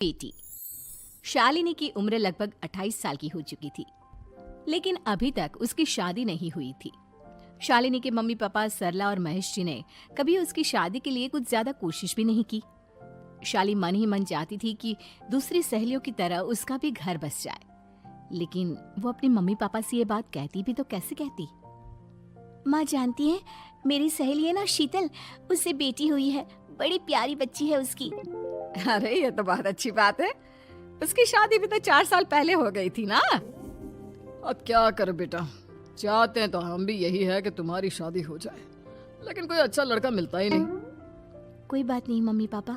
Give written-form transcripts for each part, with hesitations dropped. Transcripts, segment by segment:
बेटी शालिनी की उम्र लगभग 28 साल की हो चुकी थी, लेकिन अभी तक उसकी शादी नहीं हुई थी। शालिनी के मम्मी पापा सरला और महेश जी ने कभी उसकी शादी के लिए कुछ ज्यादा कोशिश भी नहीं की। शाली मन ही मन चाहती थी कि दूसरी सहेलियों की तरह उसका भी घर बस जाए, लेकिन वो अपने मम्मी पापा से ये बात कहती भी तो कैसे कहती। माँ जानती है, मेरी सहेली है ना शीतल, उससे बेटी हुई है, बड़ी प्यारी बच्ची है उसकी। अरे ये तो बहुत अच्छी बात है। उसकी शादी भी तो 4 साल पहले हो गई थी ना। अब क्या कर बेटा, चाहते हैं तो हम भी यही है कि तुम्हारी शादी हो जाए, लेकिन कोई अच्छा लड़का मिलता ही नहीं। कोई बात नहीं मम्मी पापा,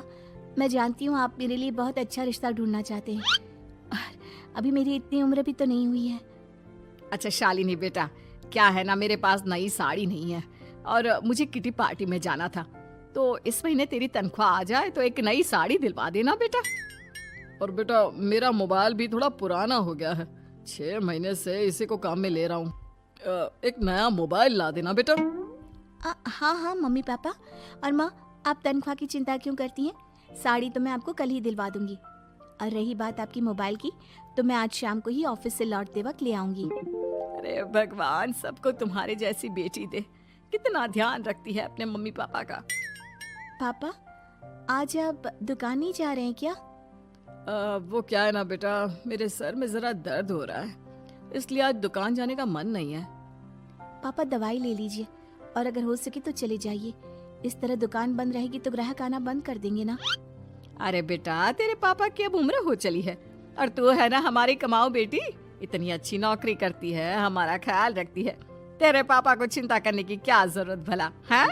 मैं जानती हूँ आप मेरे लिए बहुत अच्छा रिश्ता ढूंढना चाहते हैं, और अभी मेरी इतनी उम्र भी तो नहीं हुई है। अच्छा शालिनी बेटा, क्या है ना, मेरे पास नई साड़ी नहीं है और मुझे किटी पार्टी में जाना था, तो इस महीने तेरी तनख्वाह आ जाए तो एक नई साड़ी दिलवा देना बेटा। और बेटा मेरा मोबाइल भी थोड़ा पुराना हो गया है, 6 महीने से इसी को काम में ले रहा हूँ, एक नया मोबाइल ला देना बेटा। हाँ हाँ मम्मी पापा। और माँ, आप तनख्वाह की चिंता क्यों करती हैं? साड़ी तो मैं आपको कल ही दिलवा दूंगी। और रही बात आपकी मोबाइल की, तो मैं आज शाम को ही ऑफिस से लौटते वक्त ले आऊंगी। अरे भगवान सबको तुम्हारे जैसी बेटी दे, कितना ध्यान रखती है अपने मम्मी पापा का। पापा, आज आप दुकान नहीं जा रहे हैं क्या? वो क्या है ना बेटा, मेरे सर में जरा दर्द हो रहा है, इसलिए आज दुकान जाने का मन नहीं है। पापा दवाई ले लीजिए, और अगर हो सके तो चले जाइए। इस तरह दुकान बंद रहेगी तो ग्राहक आना बंद कर देंगे ना। अरे बेटा, तेरे पापा की अब उम्र हो चली है और तू है ना हमारी कमाऊ बेटी, इतनी अच्छी नौकरी करती है, हमारा ख्याल रखती है, तेरे पापा को चिंता करने की क्या जरूरत भला है?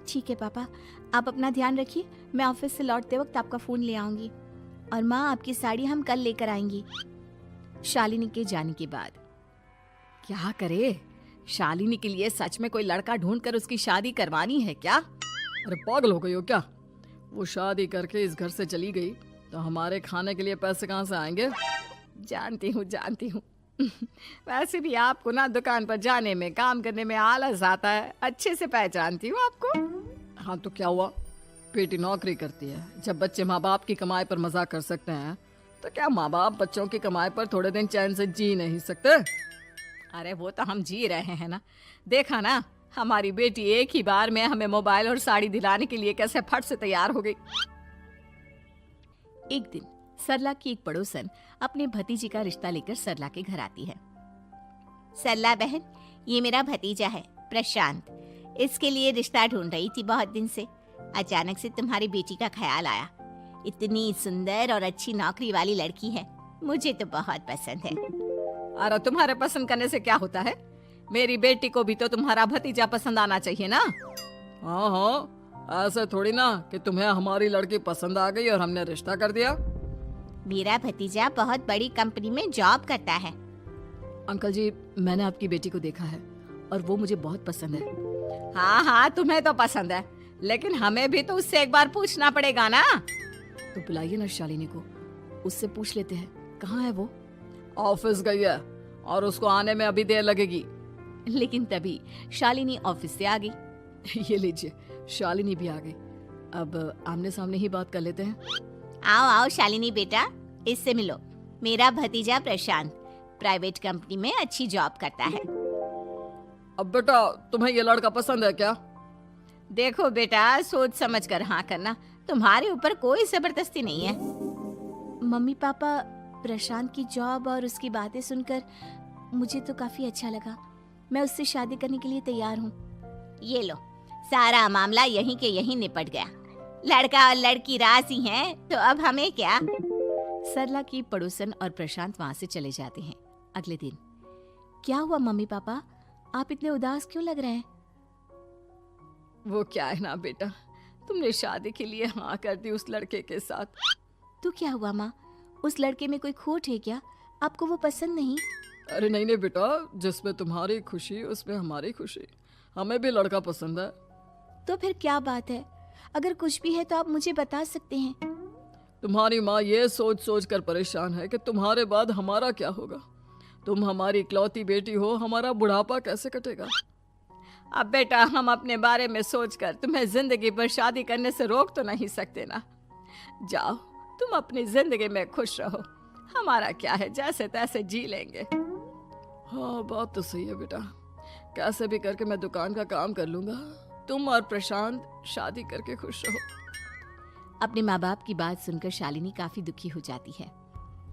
ठीक है पापा, आप अपना ध्यान रखिए, मैं ऑफिस से लौटते वक्त आपका फोन ले आऊंगी। और माँ, आपकी साड़ी हम कल लेकर आएंगी। शालिनी के जाने के बाद क्या करे? शालिनी के लिए सच में कोई लड़का ढूंढकर उसकी शादी करवानी है क्या? अरे पागल हो गई हो क्या? वो शादी करके इस घर से चली गई तो हमारे खाने के लिए पैसे कहाँ से आएंगे? जानती हूँ वैसे भी आपको ना दुकान पर जाने में, काम करने में आलस आता है, अच्छे से पहचानती हूँ आपको। हाँ तो क्या हुआ, बेटी नौकरी करती है, जब बच्चे माँ बाप की कमाई पर मजाक कर सकते हैं तो क्या माँ बाप बच्चों की कमाई पर थोड़े दिन चैन से जी नहीं सकते? अरे वो तो हम जी रहे हैं ना, देखा ना हमारी बेटी एक ही बार में हमें मोबाइल और साड़ी दिलाने के लिए कैसे फट से तैयार हो गई। एक दिन सरला की एक पड़ोसन अपने भतीजी का रिश्ता लेकर सरला के घर आती है। सरला बहन, ये मेरा भतीजा है प्रशांत, इसके लिए रिश्ता ढूंढ रही थी बहुत दिन से। अचानक से तुम्हारी बेटी का ख्याल आया। इतनी सुंदर और अच्छी नौकरी वाली लड़की है, मुझे तो बहुत पसंद है। अरे तुम्हारे पसंद करने से क्या होता है? मेरी बेटी को भी तो तुम्हारा भतीजा पसंद आना चाहिए ना। हाँ हाँ, ऐसे थोड़ी ना कि तुम्हें हमारी लड़की पसंद आ गई और हमने रिश्ता कर दिया। मेरा भतीजा बहुत बड़ी कंपनी में जॉब करता है। अंकल जी, मैंने आपकी बेटी को देखा है और वो मुझे बहुत पसंद है। हाँ हाँ, तुम्हें तो पसंद है, लेकिन हमें भी तो उससे एक बार पूछना पड़ेगा ना। तो बुलाइए ना शालिनी को, उससे पूछ लेते हैं कहाँ है वो। ऑफिस गई है और उसको आने में अभी देर लगेगी। लेकिन तभी शालिनी ऑफिस से आ गई। ये लीजिए, शालिनी भी आ गई। अब आमने सामने ही बात कर लेते हैं। आओ आओ शालिनी बेटा, इससे मिलो। मेरा भतीजा प्रशांत प्राइवेट कंपनी में अच्छी जॉब करता है। अब बेटा, तुम्हें ये लड़का पसंद है क्या? देखो बेटा, सोच समझ कर हाँ करना, तुम्हारे ऊपर कोई जबरदस्ती नहीं है। मम्मी पापा, प्रशांत की जॉब और उसकी बातें सुनकर मुझे तो काफी अच्छा लगा। मैं उससे शादी करने के लिए तैयार हूँ। ये लो, सारा मामला यहीं के यहीं निपट गया। लड़का और लड़की राजी हैं, तो अब हमें क्या। सरला की पड़ोसन और प्रशांत वहाँ से चले जाते हैं। अगले दिन क्या हुआ मम्मी पापा, आप इतने उदास क्यों लग रहे हैं? वो क्या है ना बेटा, तुमने शादी के लिए हाँ कर दी उस लड़के के साथ। तो क्या हुआ माँ, उस लड़के में कोई खोट है क्या? आपको वो पसंद नहीं? अरे नहीं नहीं बेटा, जिसमें तुम्हारी खुशी उसमें हमारी खुशी, हमें भी लड़का पसंद है। तो फिर क्या बात है? अगर कुछ भी है तो आप मुझे बता सकते हैं। तुम्हारी माँ ये सोच सोच कर परेशान है कि तुम्हारे बाद हमारा क्या होगा। तुम हमारी इकलौती बेटी हो, हमारा बुढ़ापा कैसे कटेगा। अब बेटा, हम अपने बारे में सोचकर तुम्हें जिंदगी भर शादी करने से रोक तो नहीं सकते ना। जाओ, तुम अपनी जिंदगी में खुश रहो, हमारा क्या है, जैसे तैसे जी लेंगे। हाँ बात तो सही है बेटा, कैसे भी करके मैं दुकान का काम कर लूंगा, तुम और प्रशांत शादी करके खुश रहो। अपने माँ बाप की बात सुनकर शालिनी काफी दुखी हो जाती है।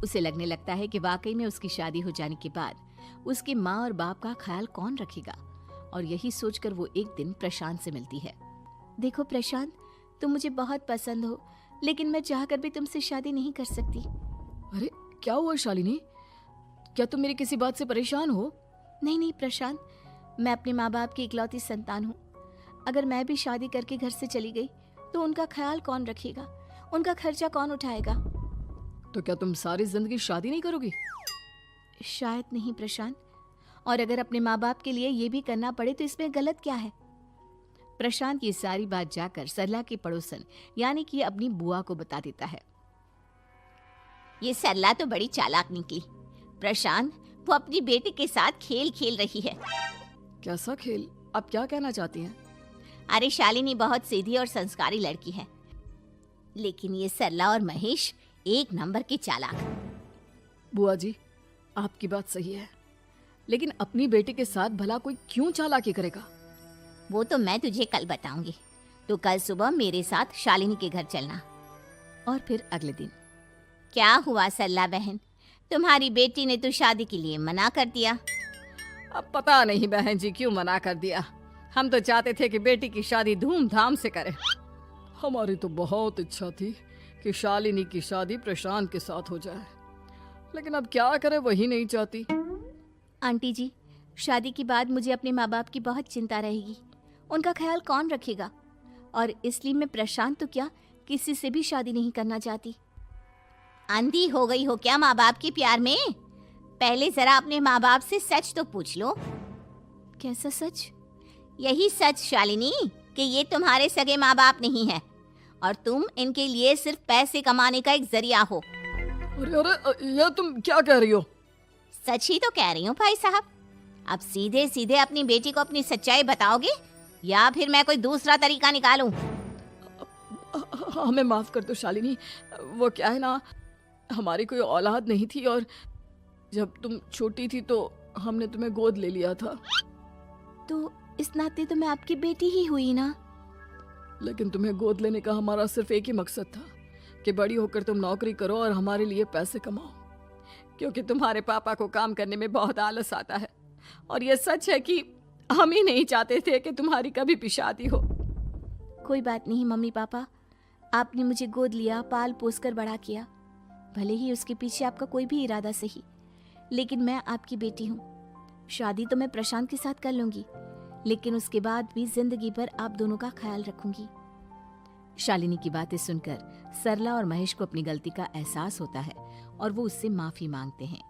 उसे लगने लगता है कि वाकई में उसकी शादी हो जाने के बाद उसकी माँ और बाप का ख्याल कौन रखेगा, और यही सोचकर वो एक दिन प्रशांत से मिलती है। देखो प्रशांत, तुम मुझे बहुत पसंद हो, लेकिन मैं चाहकर भी तुमसे शादी नहीं कर सकती। अरे क्या हुआ शालिनी, क्या तुम मेरी किसी बात से परेशान हो? नहीं नहीं प्रशांत, मैं अपने माँ बाप की इकलौती संतान हूँ। अगर मैं भी शादी करके घर से चली गई तो उनका ख्याल कौन रखेगा, उनका खर्चा कौन उठाएगा? तो क्या तुम सारी जिंदगी शादी नहीं करोगी? शायद नहीं प्रशांत, और अगर अपने माँ बाप के लिए ये भी करना पड़े तो इसमें गलत क्या है? प्रशांत ये सारी बात जाकर सरला के पड़ोसन यानी कि अपनी बुआ को बता देता है। ये सरला तो बड़ी चालाक निकली। प्रशांत, वो अपनी बेटी के साथ खेल खेल रही है। कैसा खेल? आप क्या कहना चाहती हैं? अरे शालिनी बहुत सीधी और संस्कारी लड़की है, लेकिन ये सरला और महेश एक नंबर के चालाक। बुआ जी, आपकी बात सही है, लेकिन अपनी बेटी के साथ भला कोई क्यों चालाकी करेगा? वो तो मैं तुझे कल बताऊंगी। तो कल सुबह मेरे साथ शालिनी के घर चलना। और फिर अगले दिन। क्या हुआ सरला बहन, तुम्हारी बेटी ने तो शादी के लिए मना कर दिया। अब पता नहीं बहन जी क्यों मना कर दिया, हम तो चाहते थे कि बेटी की शादी धूमधाम से करें। हमारी तो बहुत इच्छा थी कि शालिनी की शादी प्रशांत के साथ हो जाए, लेकिन अब क्या करें, वही नहीं चाहती। आंटी जी, शादी के बाद मुझे अपने माँ बाप की बहुत चिंता रहेगी, उनका ख्याल कौन रखेगा? और इसलिए मैं प्रशांत तो क्या, किसी से भी शादी नहीं करना चाहती। अंधी हो गई हो क्या माँ बाप के प्यार में? पहले जरा अपने माँ बाप से सच तो पूछ लो। कैसा सच? यही सच शालिनी कि ये तुम्हारे सगे माँ बाप नहीं है और तुम इनके लिए सिर्फ पैसे कमाने का एक जरिया हो। अरे अरे, ये तुम क्या कह रही हो? सच ही तो कह रही हूँ भाई साहब। अब सीधे सीधे अपनी बेटी को अपनी सच्चाई बताओगे या फिर मैं कोई दूसरा तरीका निकालूं? हमें माफ कर दो शालिनी, वो क्या है ना, हमारी कोई औलाद नहीं थी और जब तुम छोटी थी तो हमने तुम्हें गोद ले लिया था। तो इस नाते तो मैं आपकी बेटी ही हुई ना। लेकिन तुम्हें गोद लेने का हमारा सिर्फ एक ही मकसद था कि बड़ी होकर तुम नौकरी करो और हमारे लिए पैसे कमाओ, क्योंकि तुम्हारे पापा को काम करने में बहुत आलस आता है। और ये सच है कि हम ही नहीं चाहते थे कि तुम्हारी कभी भी शादी हो। कोई बात नहीं मम्मी पापा, आपने मुझे गोद लिया, पाल पोस कर बड़ा किया। भले ही उसके पीछे आपका कोई भी इरादा सही, लेकिन मैं आपकी बेटी हूँ। शादी तो मैं प्रशांत के साथ कर लूंगी, लेकिन उसके बाद भी जिंदगी भर आप दोनों का ख्याल रखूंगी। शालिनी की बातें सुनकर सरला और महेश को अपनी गलती का एहसास होता है और वो उससे माफी मांगते हैं।